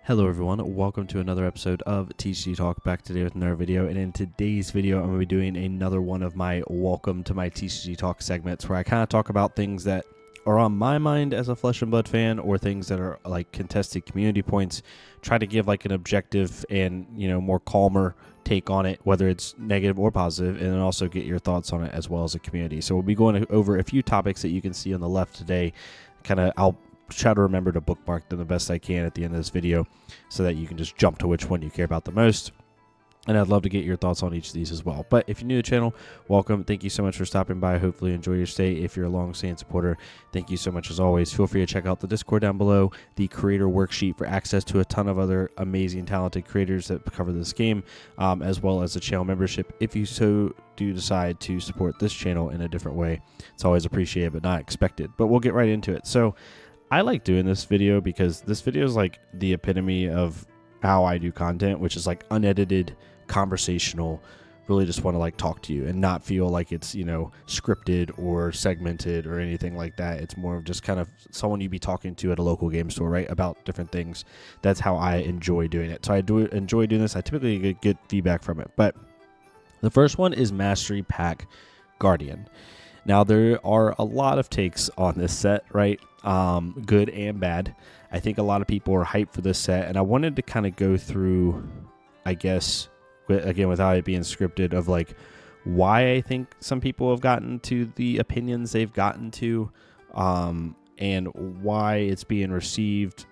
Hello everyone, welcome to another episode of TCG Talk, back today with another video. And in today's video, I'm going to be doing another one of my welcome to my TCG Talk segments where I kind of talk about things that are on my mind as a Flesh and Blood fan, or things that are like contested community points. Try to give like an objective and, more calmer take on it, whether it's negative or positive, and then also get your thoughts on it as well as a community. So we'll be going over a few topics that you can see on the left today. I'll try to remember to bookmark them the best I can at the end of this video so that you can just jump to which one you care about the most. And I'd love to get your thoughts on each of these as well. But if you're new to the channel, welcome. Thank you so much for stopping by. Hopefully enjoy your stay. If you're a long-standing supporter, thank you so much as always. Feel free to check out the Discord down below, the creator worksheet for access to a ton of other amazing, talented creators that cover this game, as well as the channel membership if you so do decide to support this channel in a different way. It's always appreciated but not expected. But we'll get right into it. So I like doing this video because this video is like the epitome of how I do content, which is like unedited, conversational, really just want to like talk to you and not feel like it's, scripted or segmented or anything like that. It's more of just kind of someone you'd be talking to at a local game store, right? About different things. That's how I enjoy doing it. So I do enjoy doing this. I typically get good feedback from it. But the first one is Mastery Pack Guardian. Now, there are a lot of takes on this set, right? Good and bad. I think a lot of people are hyped for this set, and I wanted to kind of go through, I guess, again, without it being scripted, of like why I think some people have gotten to the opinions they've gotten to, and why it's being received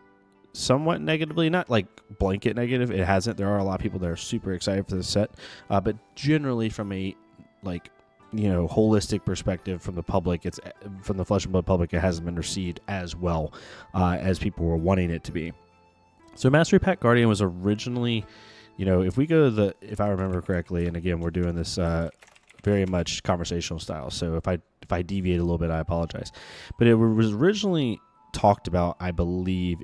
somewhat negatively. Not like blanket negative, it hasn't. There are a lot of people that are super excited for this set, but generally from a holistic perspective from the public, it's from the Flesh and Blood public, it hasn't been received as well as people were wanting it to be. So Mastery Pack Guardian was originally, if I remember correctly, and again, we're doing this very much conversational style, so if I deviate a little bit, I apologize. But it was originally talked about, I believe,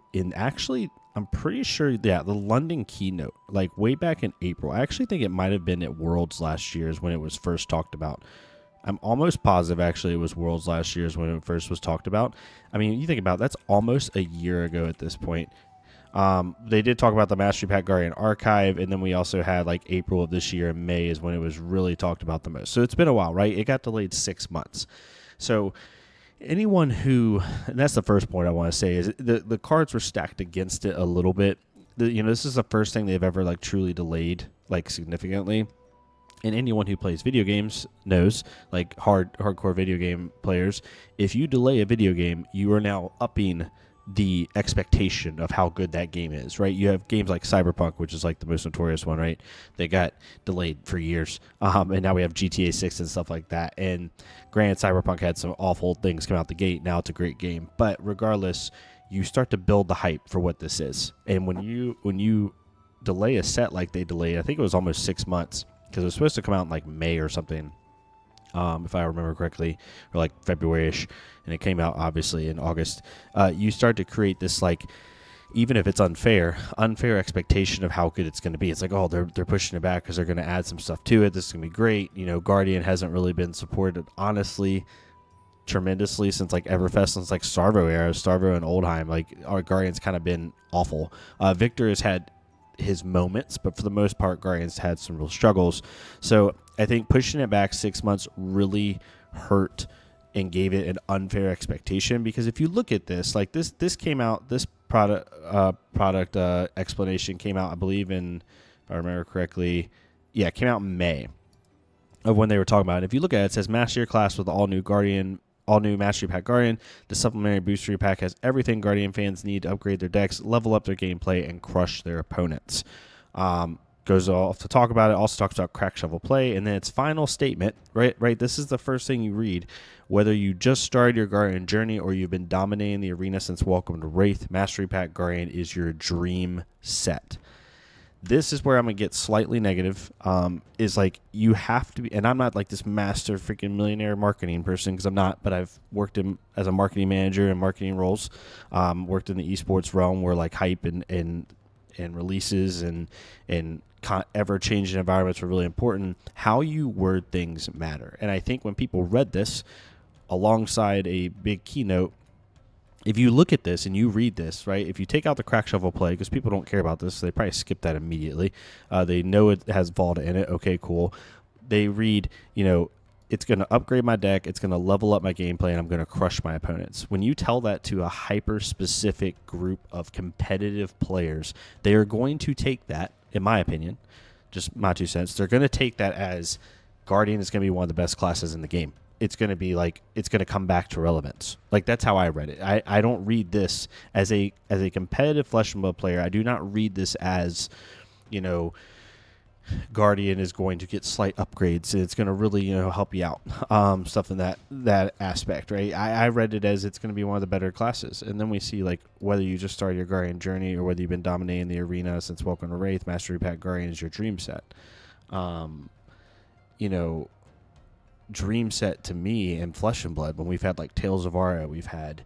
I'm pretty sure, the London keynote, like way back in April. I actually think it might have been at Worlds last year is when it was first talked about. I'm almost positive, actually, it was Worlds last year is when it first was talked about. I mean, you think about it, that's almost a year ago at this point. They did talk about the Mastery Pack Guardian Archive, and then we also had like April of this year, and May is when it was really talked about the most. So it's been a while, right? It got delayed 6 months. So anyone who, and that's the first point I want to say, is the cards were stacked against it a little bit. This is the first thing they've ever like truly delayed like significantly. And anyone who plays video games knows, like hardcore video game players, if you delay a video game, you are now upping the expectation of how good that game is, right? You have games like Cyberpunk, which is like the most notorious one, right? They got delayed for years, and now we have GTA 6 and stuff like that. And granted, Cyberpunk had some awful things come out the gate. Now it's a great game, but regardless, you start to build the hype for what this is. And when you delay a set like they delayed, I think it was almost 6 months, because it was supposed to come out in like May or something, if I remember correctly, or like February-ish, and it came out obviously in August. You start to create this, like, even if it's unfair expectation of how good it's going to be. It's like, oh, they're pushing it back because they're going to add some stuff to it. This is going to be great. Guardian hasn't really been supported, honestly, tremendously since like Everfest, since like Starvo era, Starvo and Oldheim. Like, our Guardian's kind of been awful. Victor has had his moments, but for the most part, Guardian's had some real struggles. So I think pushing it back 6 months really hurt and gave it an unfair expectation, because if you look at this, like this came out, this product explanation came out, I believe, in, if I remember correctly, it came out in May of when they were talking about it. If you look at it, it says master your class with all new Mastery Pack Guardian. The supplementary booster pack has everything Guardian fans need to upgrade their decks, level up their gameplay, and crush their opponents. Goes off to talk about it, also talks about crack shovel play, and then its final statement, right? This is the first thing you read. Whether you just started your Guardian journey or you've been dominating the arena since Welcome to Wraith, Mastery Pack Guardian is your dream set. This is where I'm going to get slightly negative, is like you have to be, and I'm not like this master freaking millionaire marketing person, because I'm not, but I've worked as a marketing manager in marketing roles, worked in the esports realm where like hype and releases and ever-changing environments were really important. How you word things matter. And I think when people read this alongside a big keynote, if you look at this and you read this, right, if you take out the crack shuffle play, because people don't care about this, so they probably skip that immediately. They know it has Volta in it. Okay, cool. They read, it's going to upgrade my deck, it's going to level up my gameplay, and I'm going to crush my opponents. When you tell that to a hyper-specific group of competitive players, they are going to take that, in my opinion, just my 2 cents, they're going to take that as Guardian is going to be one of the best classes in the game. It's going to be it's going to come back to relevance. That's how I read it. I don't read this as a competitive Flesh and Blood player. I do not read this as, Guardian is going to get slight upgrades and it's going to really, help you out. Stuff in that aspect, right? I read it as it's going to be one of the better classes. And then we see whether you just started your Guardian journey or whether you've been dominating the arena since Welcome to Wraith, Mastery Pack Guardian is your dream set. Dream set to me in Flesh and Blood when we've had Tales of Aria, we've had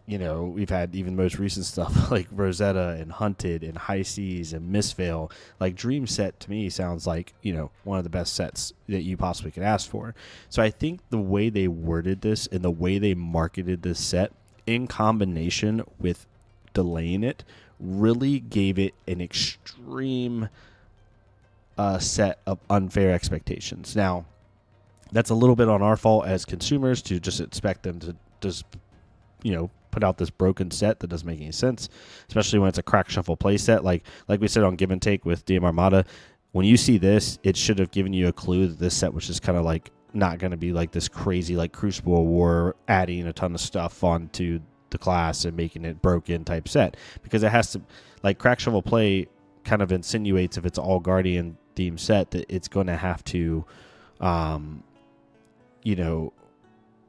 we've had even most recent stuff like Rosetta and Hunted and High Seas and Mistveil. Dream set to me sounds like one of the best sets that you possibly could ask for. So I think the way they worded this and the way they marketed this set in combination with delaying it really gave it an extreme set of unfair expectations. Now, that's a little bit on our fault as consumers to just expect them to just, put out this broken set that doesn't make any sense, especially when it's a crack shuffle play set. Like we said on Give and Take with DM Armada, when you see this, it should have given you a clue that this set was just kind of not going to be this crazy Crucible War adding a ton of stuff onto the class and making it broken type set, because it has to, crack shuffle play kind of insinuates if it's all Guardian themed set that it's going to have to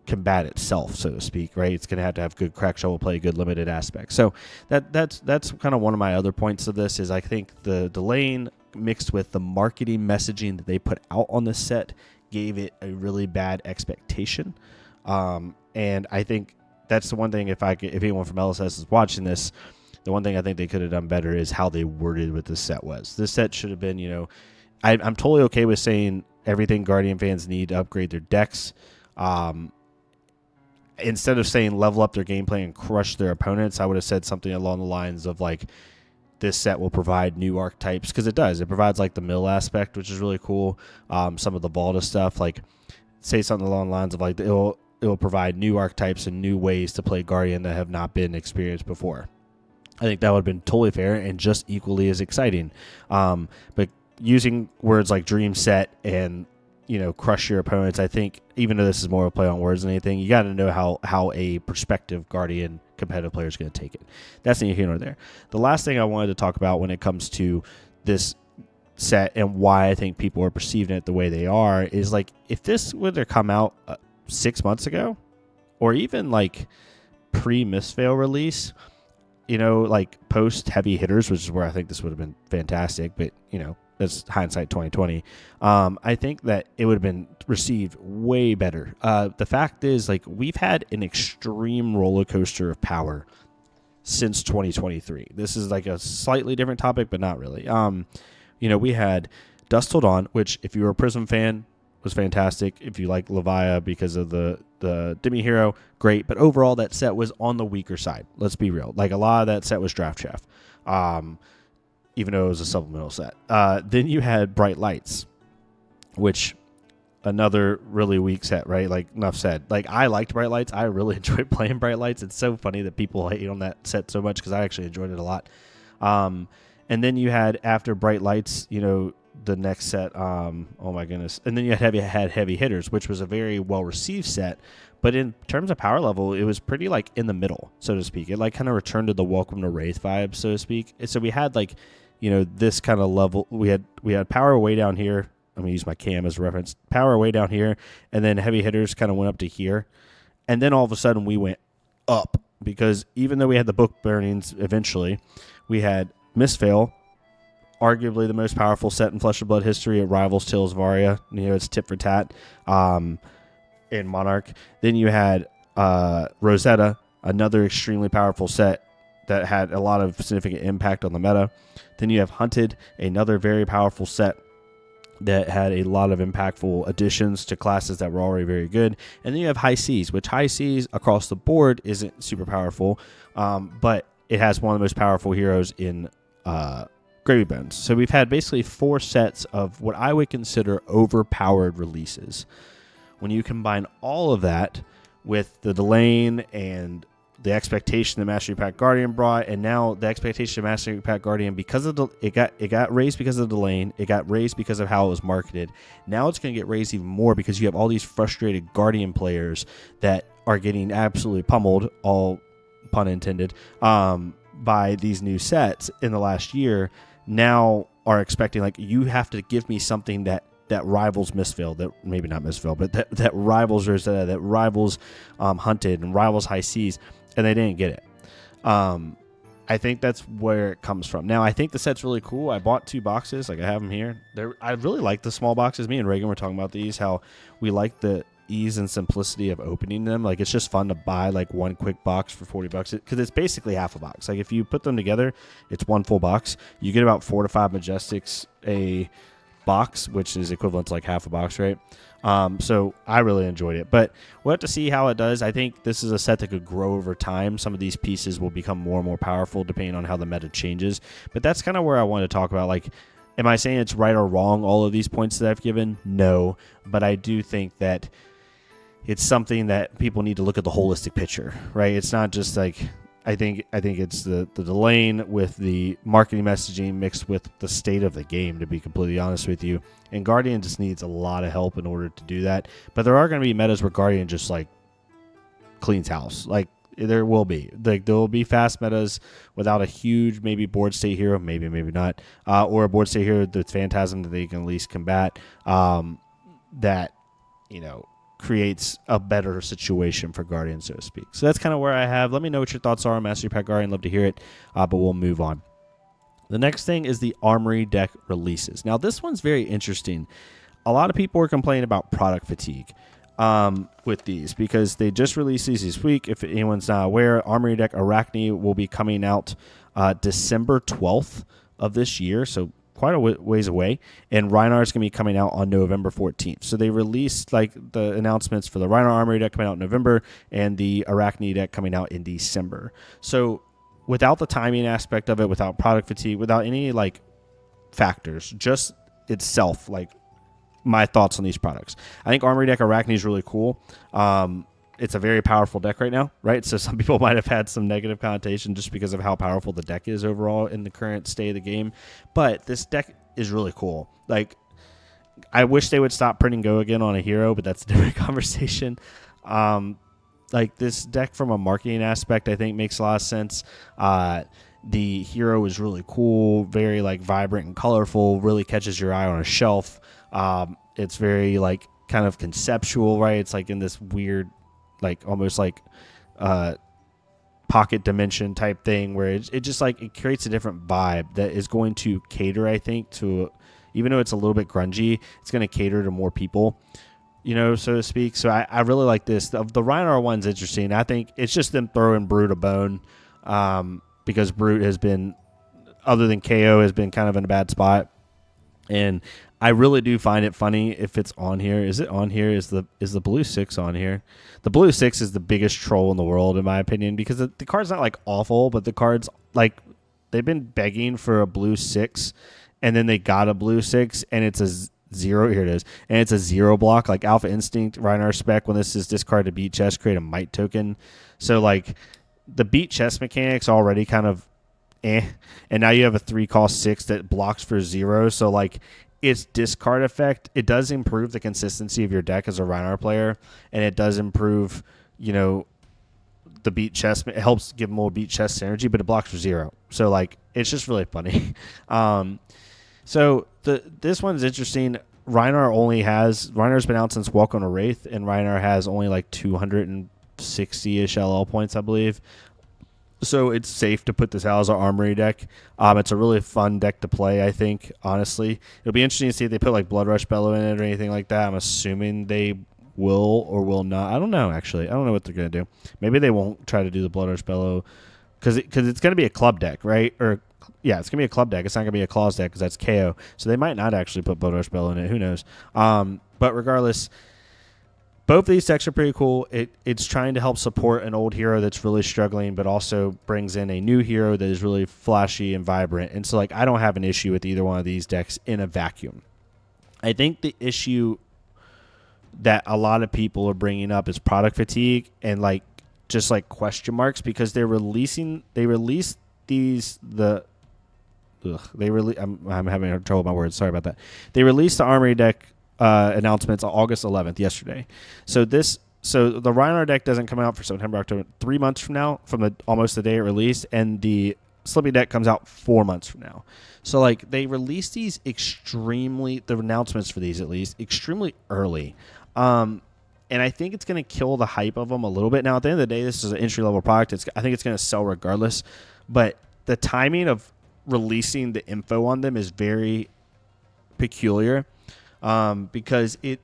combat itself, so to speak, right? It's going to have good crack shovel play, good limited aspects. So that's kind of one of my other points of this is I think the delaying mixed with the marketing messaging that they put out on this set gave it a really bad expectation. And I think that's the one thing, if anyone from LSS is watching this, the one thing I think they could have done better is how they worded what this set was. This set should have been, I'm totally okay with saying everything Guardian fans need to upgrade their decks. Instead of saying level up their gameplay and crush their opponents, I would have said something along the lines of this set will provide new archetypes, because it does. It provides the mill aspect, which is really cool. Some of the Volta stuff, say something along the lines of it will provide new archetypes and new ways to play Guardian that have not been experienced before. I think that would have been totally fair and just equally as exciting. But using words like dream set and crush your opponents, I think, even though this is more of a play on words than anything, you got to know how a prospective Guardian competitive player is going to take it. That's neither here nor there. The last thing I wanted to talk about when it comes to this set and why I think people are perceiving it the way they are is if this would have come out 6 months ago, or even pre-Mistveil release, post heavy hitters, which is where I think this would have been fantastic, but that's hindsight 2020. I think that it would have been received way better. The fact is, we've had an extreme roller coaster of power since 2023. This is a slightly different topic, but not really. We had Dusk Till Dawn, which, if you were a Prism fan, was fantastic. If you like Levia because of the Demi Hero, great. But overall, that set was on the weaker side. Let's be real. A lot of that set was Draft Chef. Even though it was a supplemental set. Then you had Bright Lights, which another really weak set, right? Enough said. I liked Bright Lights. I really enjoyed playing Bright Lights. It's so funny that people hate on that set so much because I actually enjoyed it a lot. And then you had, after Bright Lights, the next set, oh my goodness. And then you had Heavy Hitters, which was a very well-received set. But in terms of power level, it was pretty in the middle, so to speak. It kind of returned to the Welcome to Wraith vibe, so to speak. So we had this kind of level. We had power way down here. I'm gonna use my cam as a reference. Power way down here, and then Heavy Hitters kind of went up to here, and then all of a sudden we went up, because even though we had the book burnings eventually, we had Mistveil, arguably the most powerful set in Flesh and Blood history. It rivals Tales of Aria. It's tit for tat. In Monarch. Then you had Rosetta, another extremely powerful set that had a lot of significant impact on the meta. Then you have Hunted, another very powerful set. that had a lot of impactful additions to classes that were already very good. And then you have High Seas, which High Seas across the board isn't super powerful, but it has one of the most powerful heroes in Gravy Bones. So we've had basically 4 sets of what I would consider overpowered releases. When you combine all of that with the Delane and the expectation that Mastery Pack Guardian brought, and now the expectation of Mastery Pack Guardian, because of it got raised because of the Delane, it got raised because of how it was marketed. Now it's going to get raised even more because you have all these frustrated Guardian players that are getting absolutely pummeled, all pun intended, by these new sets in the last year. Now are expecting, like, you have to give me something that rivals Mistvale, that maybe not Mistvale, but that rivals Rosetta, that rivals Hunted and rivals High Seas, and they didn't get it. I think that's where it comes from. Now, I think the set's really cool. I bought 2 boxes. Like, I have them here. I really like the small boxes. Me and Reagan were talking about these, how we like the ease and simplicity of opening them. Like, it's just fun to buy, like, one quick box for $40 because it's basically half a box. Like, if you put them together, it's one full box. You get about 4 to 5 Majestics a box, which is equivalent to like half a box, right? So I really enjoyed it, but we'll have to see how it does. I think this is a set that could grow over time. Some of these pieces will become more and more powerful depending on how the meta changes, but that's kind of where I want to talk about. Like, am I saying it's right or wrong, all of these points that I've given? No, but I do think that it's something that people need to look at the holistic picture, right? It's not just like, I think it's the Delane with the marketing messaging mixed with the state of the game, to be completely honest with you. And Guardian just needs a lot of help in order to do that. But there are going to be metas where Guardian just like cleans house. Like, there will be. Like, there will be fast metas without a huge maybe board state hero, maybe not, or a board state hero that's Phantasm that they can at least combat, that, you know, creates a better situation for Guardian, so to speak. So that's kind of where I have. Let me know what your thoughts are on Mastery Pack Guardian. Love to hear it, but we'll move on. The next thing is the Armory deck releases. Now, this one's very interesting. A lot of people are complaining about product fatigue with these because they just released these this week. If anyone's not aware, Armory deck Arachne will be coming out December 12th of this year, so quite a ways away, and Rhinar is going to be coming out on November 14th. So they released like the announcements for the Rhinar Armory deck coming out in November and the Arachne deck coming out in December. So without the timing aspect of it, without product fatigue, without any like factors, just itself, like my thoughts on these products. I think Armory deck Arachne is really cool. It's a very powerful deck right now, right? So some people might have had some negative connotation just because of how powerful the deck is overall in the current state of the game. But this deck is really cool. Like, I wish they would stop printing Go again on a hero, but that's a different conversation. Like, this deck from a marketing aspect, I think makes a lot of sense. The hero is really cool, very like vibrant and colorful, really catches your eye on a shelf. It's very like kind of conceptual, right? It's like in this weird, like almost like pocket dimension type thing where it just like it creates a different vibe that is going to cater, I think, to, even though it's a little bit grungy, it's going to cater to more people, you know, so to speak. So I really like this. The Rhinar one's interesting. I think it's just them throwing Brute a bone, because Brute has been, other than KO, has been kind of in a bad spot. And I really do find it funny if it's on here. Is it on here? Is the blue 6 on here? The blue 6 is the biggest troll in the world, in my opinion, because the card's not like awful, but the card's like, they've been begging for a blue 6, and then they got a blue 6, and it's a 0. Here it is. And it's a 0 block, like Alpha Instinct, Rhinar spec. When this is discard to beat chest, create a might token. So like the beat chest mechanics already kind of and now you have a 3-cost 6 that blocks for 0. So like its discard effect, it does improve the consistency of your deck as a Rhinar player, and it does improve, you know, the beat chest. It helps give more beat chest synergy, but it blocks for 0. So like it's just really funny. So this one's interesting. Rhinar's been out since Welcome to Wraith, and Rhinar has only like 260-ish LL points, I believe. So it's safe to put this out as an Armory deck. It's a really fun deck to play, I think, honestly. It'll be interesting to see if they put like Blood Rush Bellow in it or anything like that. I'm assuming they will or will not. I don't know, actually. I don't know what they're going to do. Maybe they won't try to do the Blood Rush Bellow because it's going to be a club deck, right? Or it's gonna be a club deck. It's not gonna be a claws deck because that's KO. So they might not actually put Blood Rush Bell in it. Who knows? But regardless, both of these decks are pretty cool. It's trying to help support an old hero that's really struggling, but also brings in a new hero that is really flashy and vibrant. And so, like, I don't have an issue with either one of these decks in a vacuum. I think the issue that a lot of people are bringing up is product fatigue and, like, just, like, question marks because I'm having trouble with my words. Sorry about that. They released the Armory deck announcements on August 11th, yesterday. So the Rhinar deck doesn't come out for September, October, 3 months from now, from almost the day it released, and the Slippy deck comes out 4 months from now. So, like, they released these the announcements for these at least, extremely early. And I think it's going to kill the hype of them a little bit. Now, at the end of the day, this is an entry-level product. I think it's going to sell regardless. But the timing of releasing the info on them is very peculiar. Because it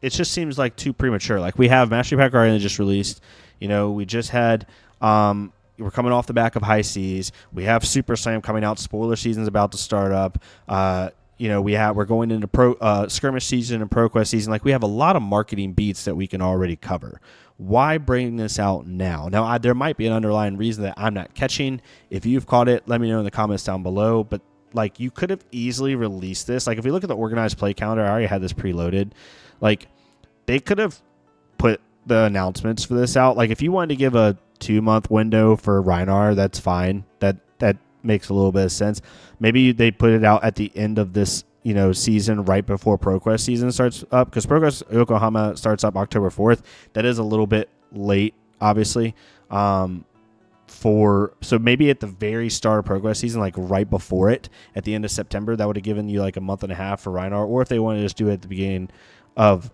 just seems like too premature. Like, we have Mastery Pack Guardian that just released. You know, we just had we're coming off the back of High Seas. We have Super Slam coming out. Spoiler season's about to start up. You know, we're going into skirmish season and ProQuest season. Like, we have a lot of marketing beats that we can already cover. Why bring this out now? Now, there might be an underlying reason that I'm not catching. If you've caught it, let me know in the comments down below. But, like, you could have easily released this. Like, if we look at the organized play calendar, I already had this preloaded. Like, they could have put the announcements for this out. Like, if you wanted to give a 2-month window for Rhinar, that's fine. That makes a little bit of sense. Maybe they put it out at the end of this, you know, season right before ProQuest season starts up, because ProQuest Yokohama starts up October 4th. That is a little bit late, obviously. So maybe at the very start of ProQuest season, like right before it, at the end of September, that would have given you like a month and a half for Rhinar. Or if they wanted to just do it at the beginning of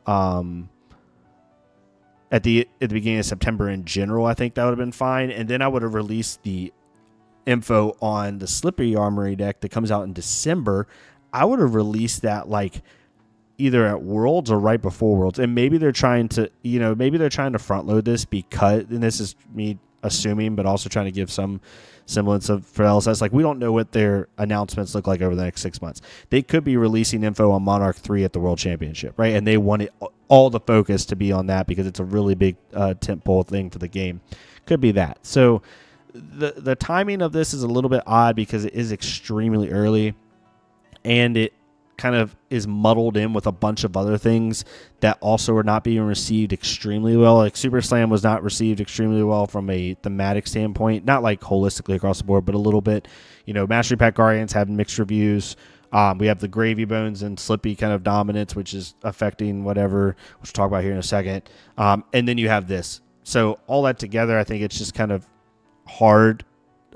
at the beginning of September in general, I think that would have been fine. And then I would have released the info on the Slippery Armory deck that comes out in December. I would have released that like either at Worlds or right before Worlds. And maybe they're trying to, front load this because, and this is me assuming, but also trying to give some semblance of for LSS. Like, we don't know what their announcements look like over the next 6 months. They could be releasing info on Monarch 3 at the World Championship, right? And they want all the focus to be on that because it's a really big tentpole thing for the game. Could be that. So the timing of this is a little bit odd because it is extremely early, and it kind of is muddled in with a bunch of other things that also are not being received extremely well. Like, Super Slam was not received extremely well from a thematic standpoint, not like holistically across the board, but a little bit. You know, Mastery Pack Guardians have mixed reviews. We have the Gravy Bones and Slippy kind of dominance, which is affecting whatever, which we'll talk about here in a second. And then you have this. So all that together, I think it's just kind of hard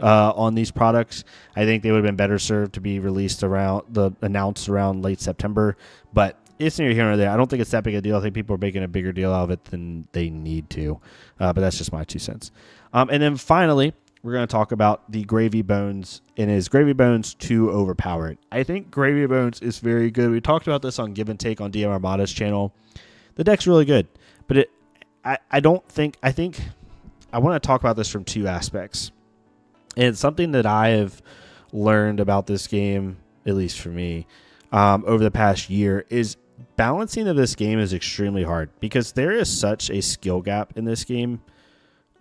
on these products. I think they would have been better served to be announced around late September, but it's neither here nor there. I don't think it's that big a deal. I think people are making a bigger deal out of it than they need to, but that's just my 2 cents. And then finally, we're going to talk about the Gravy Bones, and is Gravy Bones too overpowered? I think Gravy Bones is very good. We talked about this on Give and Take on DM Armada's channel. The deck's really good, but I think I want to talk about this from 2 aspects. And it's something that I have learned about this game, at least for me, over the past year, is balancing of this game is extremely hard because there is such a skill gap in this game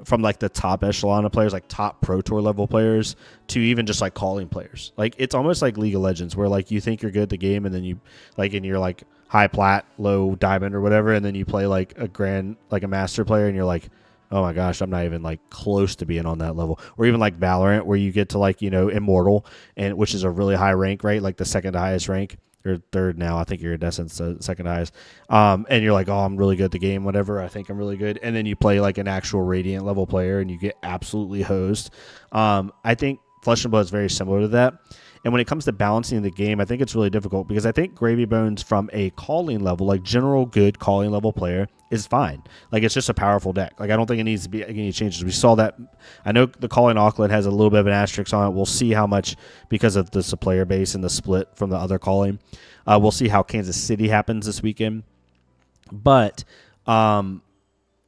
from like the top echelon of players, like top Pro Tour level players, to even just like calling players. Like, it's almost like League of Legends where like you think you're good at the game and then you like, and you're like high plat, low diamond or whatever, and then you play like a master player and you're like, oh my gosh, I'm not even like close to being on that level. Or even like Valorant, where you get to like, Immortal, and which is a really high rank, right? Like the second highest rank, or third now. I think Iridescent's the second highest. And you're like, oh, I'm really good at the game, whatever. I think I'm really good. And then you play like an actual Radiant level player and you get absolutely hosed. I think Flesh and Blood is very similar to that. And when it comes to balancing the game, I think it's really difficult because I think Gravy Bones from a calling level, like general good calling level player, is fine. Like, it's just a powerful deck. Like, I don't think it needs to be any changes. We saw that. I know the calling Auckland has a little bit of an asterisk on it. We'll see how much, because of the player base and the split from the other calling. We'll see how Kansas City happens this weekend. But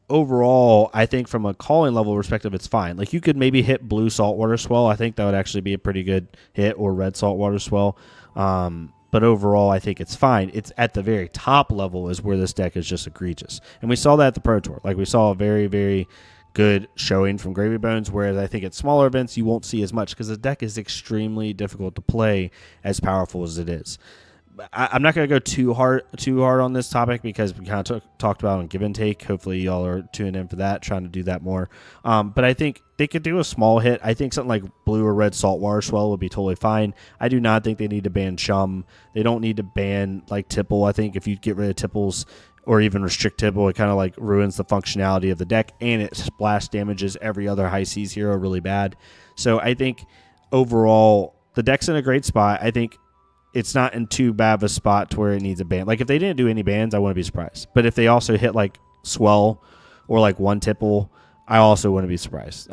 overall, I think from a calling level perspective, it's fine. Like you could maybe hit blue saltwater swell. I think that would actually be a pretty good hit, or red saltwater swell. But overall, I think it's fine. It's at the very top level is where this deck is just egregious. And we saw that at the Pro Tour. Like we saw a very, very good showing from Gravy Bones, whereas I think at smaller events you won't see as much because the deck is extremely difficult to play as powerful as it is. I'm not going to go too hard on this topic because we kind of talked about on Give and Take. Hopefully y'all are tuning in for that, trying to do that more. But I think they could do a small hit. I think something like blue or red saltwater swell would be totally fine. I do not think they need to ban Chum. They don't need to ban like Tipple. I think if you get rid of Tipples or even restrict Tipple, it kind of like ruins the functionality of the deck, and it splash damages every other high seas hero really bad. So I think overall the deck's in a great spot. I think it's not in too bad of a spot to where it needs a ban. Like if they didn't do any bans, I wouldn't be surprised. But if they also hit like Swell or like one Tipple, I also wouldn't be surprised.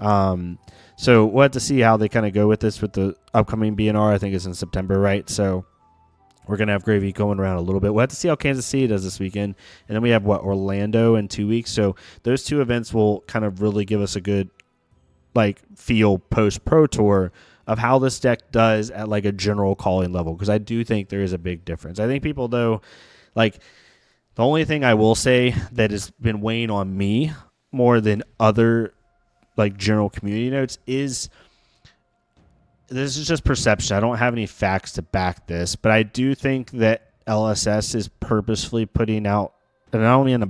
So we'll have to see how they kind of go with this with the upcoming BNR. I think it's in September, right? So we're going to have Gravy going around a little bit. We'll have to see how Kansas City does this weekend. And then we have, Orlando in 2 weeks. So those two events will kind of really give us a good like feel post-Pro Tour of how this deck does at like a general calling level, because I do think there is a big difference. I think people, though, like the only thing I will say that has been weighing on me more than other like general community notes is this is just perception. I don't have any facts to back this, but I do think that LSS is purposefully putting out, and not only in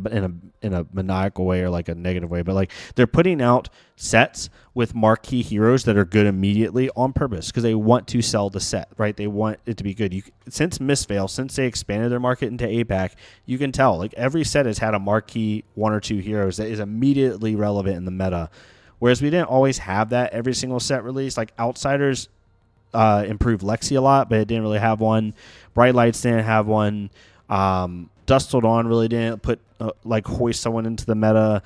a maniacal way or like a negative way, but like they're putting out sets with marquee heroes that are good immediately on purpose because they want to sell the set, right? They want it to be good. Since Mistveil, since they expanded their market into APAC, you can tell like every set has had a marquee one or two heroes that is immediately relevant in the meta. Whereas we didn't always have that every single set release. Like Outsiders improved Lexi a lot, but it didn't really have one. Bright Lights didn't have one. Dust Till Dawn really didn't put like hoist someone into the meta.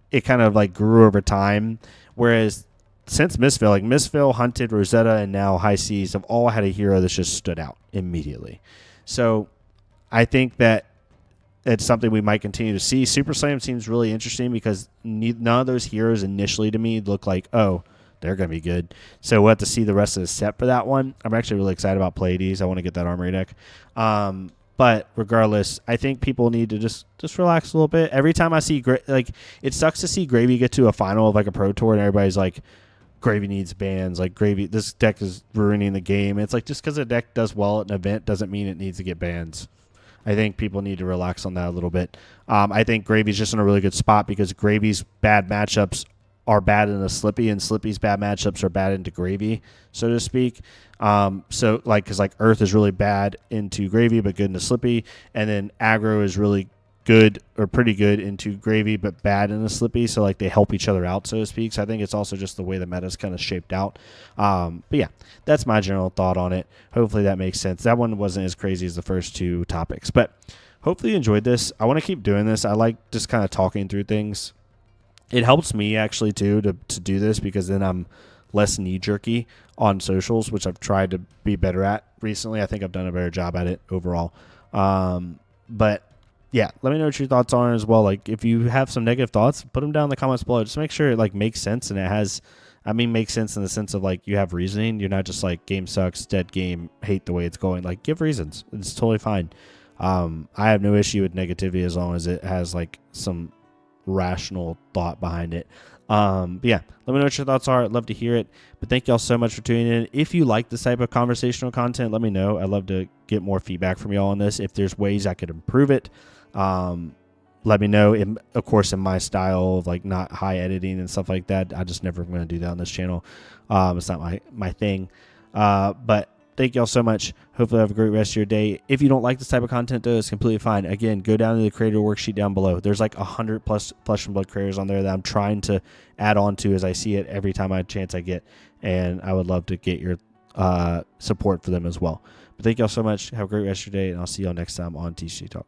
It kind of like grew over time. Whereas since Mistveil, like Mistveil, Hunted, Rosetta, and now High Seas have all had a hero that's just stood out immediately. So I think that it's something we might continue to see. Super Slam seems really interesting because none of those heroes initially to me look like, oh, they're going to be good. So we'll have to see the rest of the set for that one. I'm actually really excited about Pleiades. I want to get that Armory deck. But regardless, I think people need to just relax a little bit. Every time I see, like, it sucks to see Gravy get to a final of like a Pro Tour and everybody's like, Gravy needs bans. Like, Gravy, this deck is ruining the game. It's like just because a deck does well at an event doesn't mean it needs to get bans. I think people need to relax on that a little bit. I think Gravy's just in a really good spot because Gravy's bad matchups are bad into Slippy, and Slippy's bad matchups are bad into Gravy, so to speak. So like, because like Earth is really bad into Gravy, but good into Slippy, and then Aggro is really good or pretty good into Gravy, but bad into Slippy. So like they help each other out, so to speak. So I think it's also just the way the meta's kind of shaped out. But yeah, that's my general thought on it. Hopefully that makes sense. That one wasn't as crazy as the first two topics, but hopefully you enjoyed this. I want to keep doing this. I like just kind of talking through things. It helps me actually too to do this because then I'm less knee-jerky on socials, which I've tried to be better at recently. I think I've done a better job at it overall. But yeah, let me know what your thoughts are as well. Like if you have some negative thoughts, put them down in the comments below. Just make sure it like makes sense and it has, makes sense in the sense of like you have reasoning. You're not just like game sucks, dead game, hate the way it's going. Like give reasons. It's totally fine. I have no issue with negativity as long as it has like some rational thought behind it. But yeah, let me know what your thoughts are. I'd love to hear it. But thank y'all so much for tuning in. If you like this type of conversational content, let me know. I'd love to get more feedback from y'all on this. If there's ways I could improve it, let me know. Of course, in my style of like not high editing and stuff like that. I just never going to do that on this channel. It's not my thing. But thank y'all so much. Hopefully have a great rest of your day. If you don't like this type of content, though, it's completely fine. Again, go down to the creator worksheet down below. There's like 100 plus Flesh and Blood creators on there that I'm trying to add on to as I see it every time I chance I get. And I would love to get your support for them as well. But thank y'all so much. Have a great rest of your day, and I'll see y'all next time on TCG Talk.